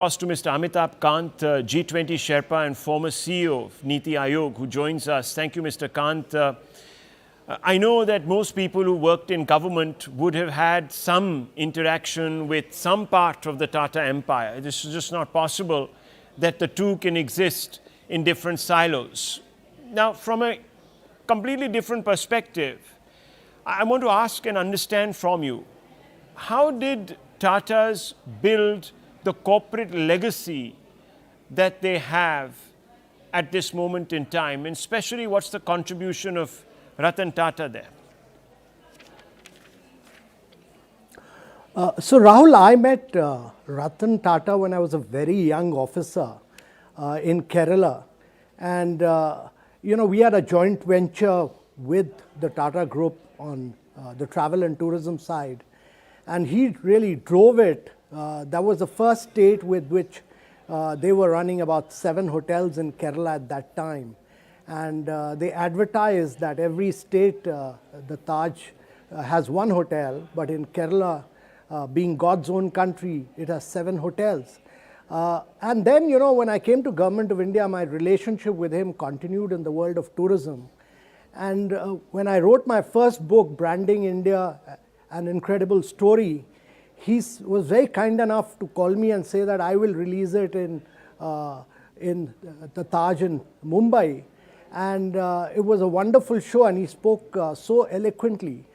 To Mr. Amitabh Kant, G20 Sherpa and former CEO of Niti Aayog, who joins us. Thank you, Mr. Kant. I know that most people who worked in government would have had some interaction with some part of the Tata empire. This is just not possible that the two can exist in different silos. Now, from a completely different perspective, I want to ask and understand from you, how did Tatas build the corporate legacy that they have at this moment in time, and especially what's the contribution of Ratan Tata there? So Rahul, I met Ratan Tata when I was a very young officer in Kerala, and we had a joint venture with the Tata Group on the travel and tourism side, and he really drove it. That was the first state with which they were running about 7 hotels in Kerala at that time. And they advertised that every state, the Taj has 1 hotel, but in Kerala, being God's own country, it has 7 hotels. And then, when I came to Government of India, my relationship with him continued in the world of tourism. And when I wrote my first book, Branding India, An Incredible Story, he was very kind enough to call me and say that I will release it in the Taj in Mumbai. And it was a wonderful show, and he spoke so eloquently.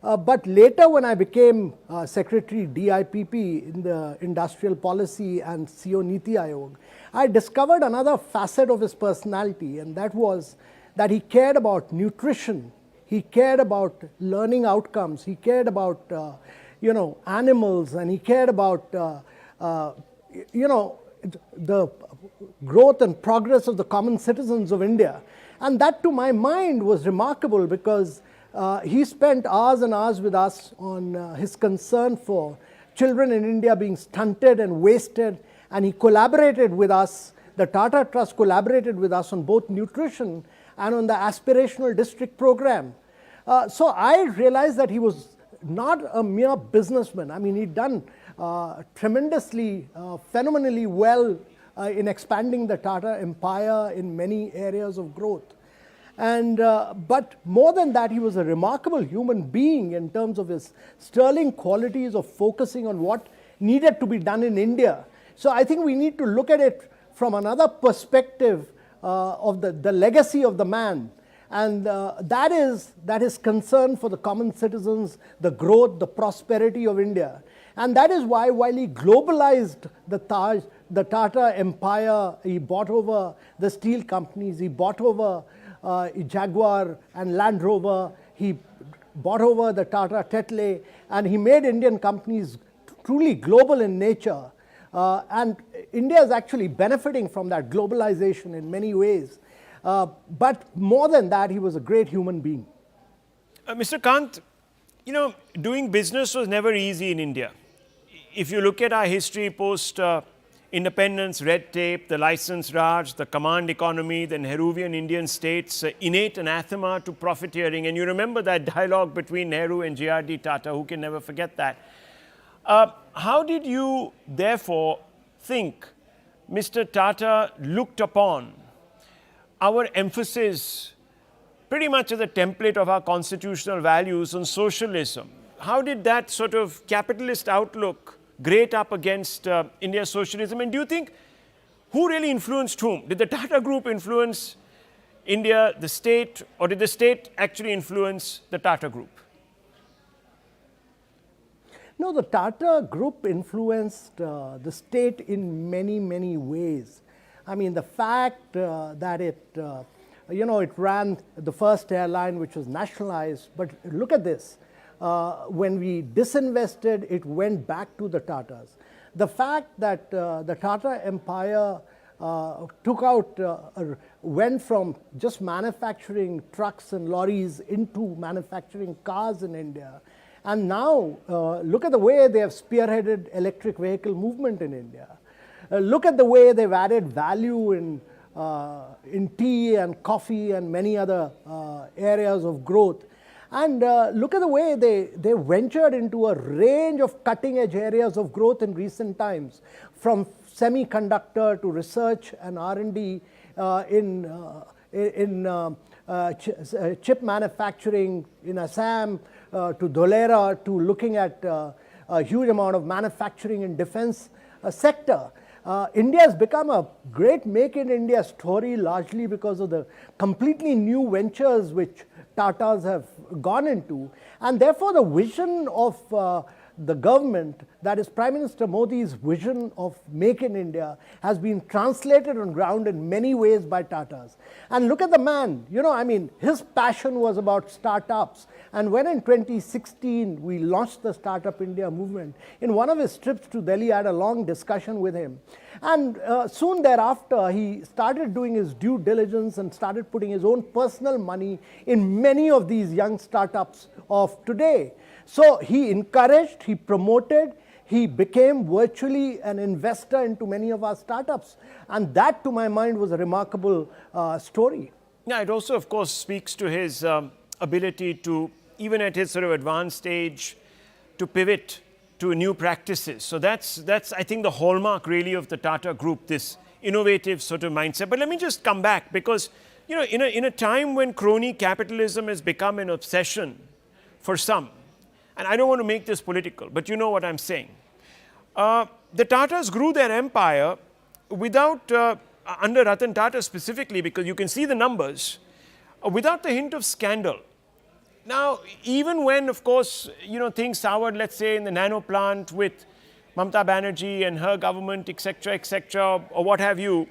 But later, when I became Secretary DIPP in the Industrial Policy and CEO Niti Aayog, I discovered another facet of his personality, and that was that he cared about nutrition, he cared about learning outcomes, he cared about animals, and he cared about, the growth and progress of the common citizens of India. And that, to my mind, was remarkable because he spent hours and hours with us on his concern for children in India being stunted and wasted, and he collaborated with us. The Tata Trust collaborated with us on both nutrition and on the aspirational district program. So I realized that he was not a mere businessman. I mean, he'd done tremendously, phenomenally well in expanding the Tata empire in many areas of growth. And but more than that, he was a remarkable human being in terms of his sterling qualities of focusing on what needed to be done in India. So I think we need to look at it from another perspective of the legacy of the man. And that is concern for the common citizens, the growth, the prosperity of India. And that is why, while he globalized the Tata empire, he bought over the steel companies, he bought over Jaguar and Land Rover, he bought over the Tata Tetley, and he made Indian companies truly global in nature. And India is actually benefiting from that globalization in many ways. But more than that, he was a great human being. Mr. Kant, doing business was never easy in India. If you look at our history post-independence, red tape, the license Raj, the command economy, the Nehruvian Indian states, innate anathema to profiteering. And you remember that dialogue between Nehru and J.R.D. Tata, who can never forget that. How did you, therefore, think Mr. Tata looked upon our emphasis pretty much as a template of our constitutional values on socialism? How did that sort of capitalist outlook grate up against India's socialism? And do you think, who really influenced whom? Did the Tata Group influence India, the state, or did the state actually influence the Tata Group? No, the Tata Group influenced the state in many, many ways. I mean, the fact that it ran the first airline which was nationalized, but look at this. When we disinvested, it went back to the Tatas. The fact that the Tata empire went from just manufacturing trucks and lorries into manufacturing cars in India. And now, look at the way they have spearheaded electric vehicle movement in India. Look at the way they've added value in tea and coffee and many other areas of growth. And look at the way they ventured into a range of cutting-edge areas of growth in recent times, from semiconductor to research and R&D chip manufacturing in Assam, to Dholera, to looking at a huge amount of manufacturing in defense sector. India has become a great Make in India story largely because of the completely new ventures which Tatas have gone into, and therefore the vision of the government, that is Prime Minister Modi's vision of Make in India, has been translated on ground in many ways by Tatas. And look at the man, his passion was about startups. And when in 2016 we launched the Startup India movement, in one of his trips to Delhi, I had a long discussion with him. And soon thereafter, he started doing his due diligence and started putting his own personal money in many of these young startups of today. So he encouraged, he promoted, he became virtually an investor into many of our startups. And that, to my mind, was a remarkable story. Yeah, it also, of course, speaks to his ability to, even at his sort of advanced stage, to pivot to new practices. So that's I think, the hallmark really of the Tata Group, this innovative sort of mindset. But let me just come back, because in a time when crony capitalism has become an obsession for some, and I don't want to make this political, but you know what I'm saying. The Tatas grew their empire without, under Ratan Tata specifically, because you can see the numbers, without the hint of scandal. Now, even when, of course, things soured, let's say, in the nano plant with Mamata Banerjee and her government, etc., or what have you,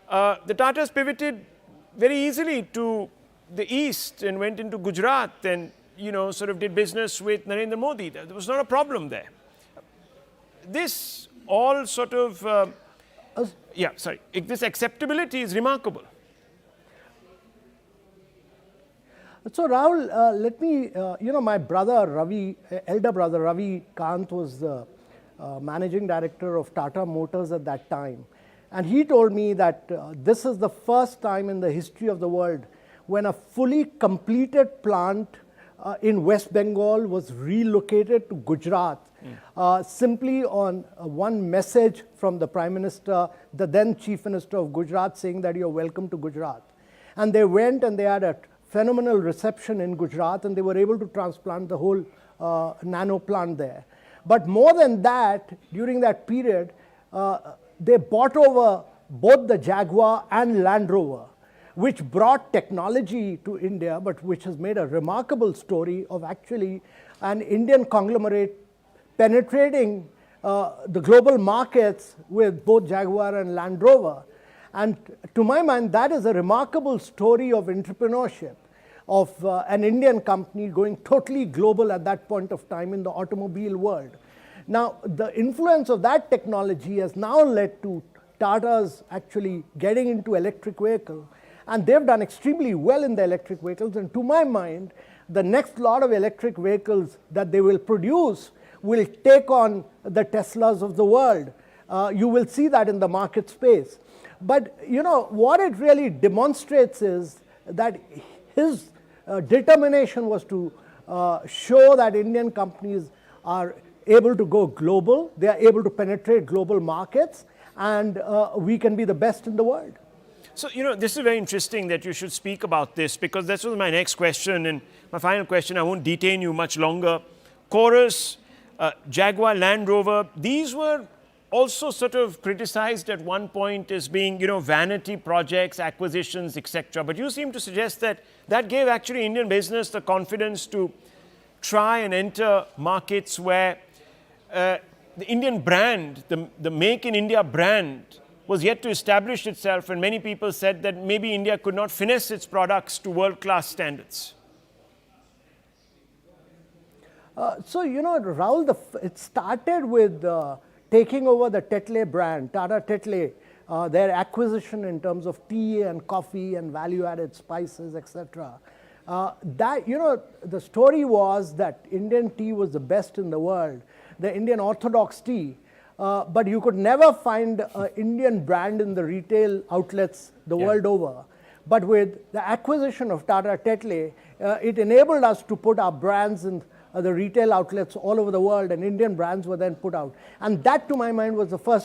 the Tatas pivoted very easily to the east and went into Gujarat and sort of did business with Narendra Modi. There was not a problem there. This all sort of, this acceptability is remarkable. So Rahul, let me, my brother Ravi, elder brother Ravi Kant was the managing director of Tata Motors at that time. And he told me that this is the first time in the history of the world when a fully completed plant in West Bengal was relocated to Gujarat, simply on one message from the Prime Minister, the then Chief Minister of Gujarat, saying that you're welcome to Gujarat. And they went and they had a phenomenal reception in Gujarat, and they were able to transplant the whole nano plant there. But more than that, during that period, they bought over both the Jaguar and Land Rover, which brought technology to India, but which has made a remarkable story of actually an Indian conglomerate penetrating the global markets with both Jaguar and Land Rover. And to my mind, that is a remarkable story of entrepreneurship, of an Indian company going totally global at that point of time in the automobile world. Now, the influence of that technology has now led to Tata's actually getting into electric vehicle, and they've done extremely well in the electric vehicles. And to my mind, the next lot of electric vehicles that they will produce will take on the Teslas of the world. You will see that in the market space. But what it really demonstrates is that his determination was to show that Indian companies are able to go global, they are able to penetrate global markets, and we can be the best in the world. So, this is very interesting that you should speak about this, because this was my next question and my final question. I won't detain you much longer. Chorus, Jaguar, Land Rover, these were also sort of criticized at one point as being, vanity projects, acquisitions, etc. But you seem to suggest that that gave actually Indian business the confidence to try and enter markets where the Indian brand, the Make in India brand, was yet to establish itself, and many people said that maybe India could not finesse its products to world-class standards. Rahul, it started with taking over the Tetley brand, Tata Tetley, their acquisition in terms of tea and coffee and value-added spices, etc. The story was that Indian tea was the best in the world, the Indian orthodox tea. But you could never find an Indian brand in the retail outlets the world over. But with the acquisition of Tata Tetley, it enabled us to put our brands in the retail outlets all over the world, and Indian brands were then put out. And that, to my mind, was the first